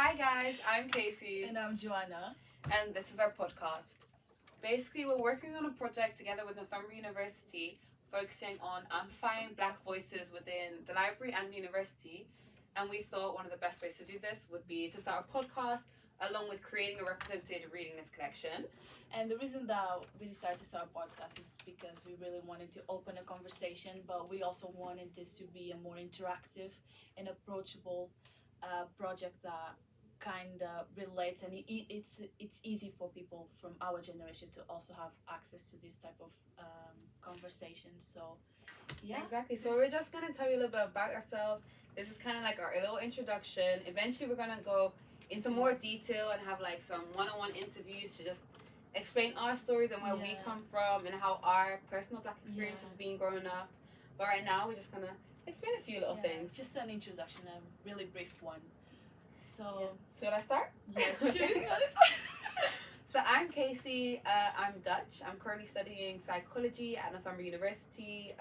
Hi guys, I'm Casey. And I'm Joana. And this is our podcast. Basically, we're working on a project together with Northumbria University focusing on amplifying Black voices within the library and the university. And we thought one of the best ways to do this would be to start a podcast along with creating a representative reading list collection. And the reason that we decided to start a podcast is because we really wanted to open a conversation, but we also wanted this to be a more interactive and approachable project that kind of relates, and it's easy for people from our generation to also have access to this type of conversations. So yeah, exactly. So we're just gonna tell you a little bit about ourselves. This is kind of like our little introduction. Eventually, we're gonna go into more detail and have like some one-on-one interviews to just explain our stories and where we come from and how our personal Black experience has been growing up. But right now, we're just gonna explain a few little things. Just an introduction, a really brief one. So let's start? Yeah, So I'm Casey, I'm Dutch. I'm currently studying psychology at Northumbria University.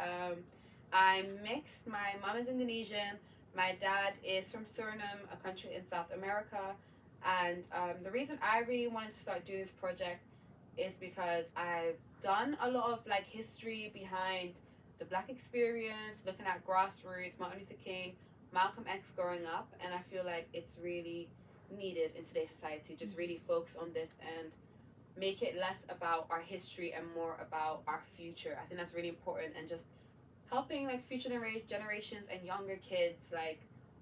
I'm mixed. My mom is Indonesian. My dad is from Suriname, a country in South America. And the reason I really wanted to start doing this project is because I've done a lot of like history behind the Black experience, looking at grassroots, Martin Luther King, Malcolm X growing up, and I feel like it's really needed in today's society. Just really focus on this and make it less about our history and more about our future. I think that's really important, and just helping like future generations and younger kids like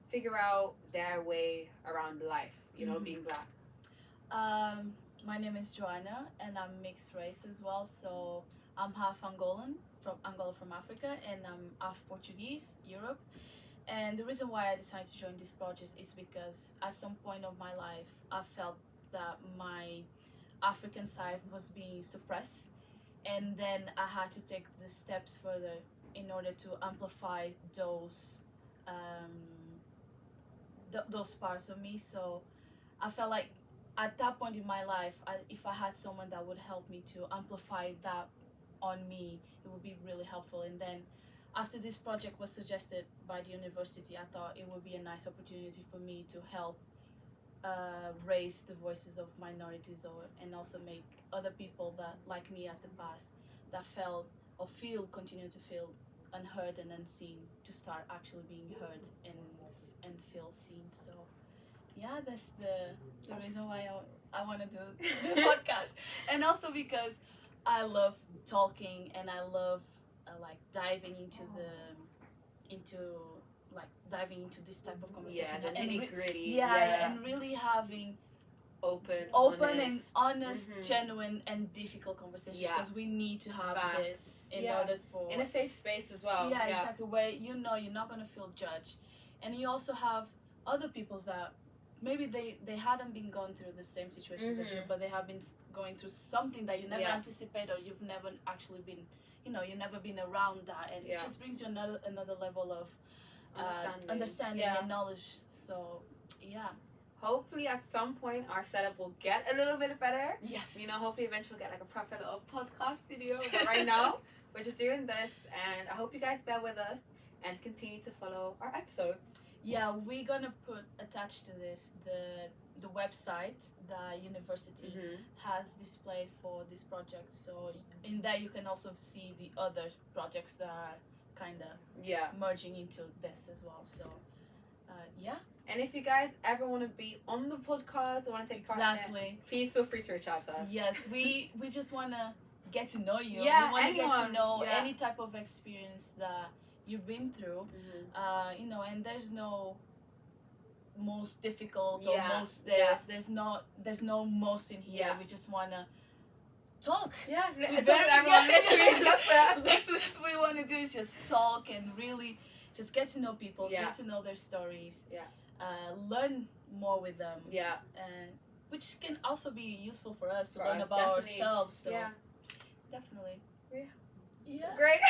figure out their way around life, you know, being Black. My name is Joana, and I'm mixed race as well. So I'm half Angolan, from Angola, from Africa, and I'm half Portuguese, Europe. And the reason why I decided to join this project is because at some point of my life, I felt that my African side was being suppressed, and then I had to take the steps further in order to amplify those those parts of me. So I felt like at that point in my life, if I had someone that would help me to amplify that on me, it would be really helpful. And then after this project was suggested by the university, I thought it would be a nice opportunity for me to help raise the voices of minorities, and also make other people that like me at the past that felt or continue to feel unheard and unseen to start actually being heard and feel seen. So yeah, that's the reason why I want to do the podcast. And also because I love talking, and I love like diving into this type of conversation. Yeah, the nitty gritty. And really having open and honest, genuine and difficult conversations, because we need to have this in order for in a safe space as well. Yeah, exactly, where you're not gonna feel judged, and you also have other people that maybe they hadn't been going through the same situations as you, but they have been going through something that you never anticipate, or you've never actually been, you've never been around that, and it just brings you another level of understanding and knowledge. So hopefully at some point our setup will get a little bit better. Yes. Hopefully eventually we'll get like a proper little podcast studio. But right now we're just doing this, and I hope you guys bear with us and continue to follow our episodes. Yeah, we're gonna put attached to this the website that university has displayed for this project. So in that you can also see the other projects that are kind of merging into this as well. So and if you guys ever want to be on the podcast or want to take part in it, please feel free to reach out to us. Yes, we just want to get to know you. Yeah, we want to get to know any type of experience that you've been through. And there's no most difficult or most this. There's no most in here. We just want to talk. That's what we want to do, is just talk and really just get to know people, get to know their stories, learn more with them, which can also be useful for us to learn about ourselves. So definitely. Great.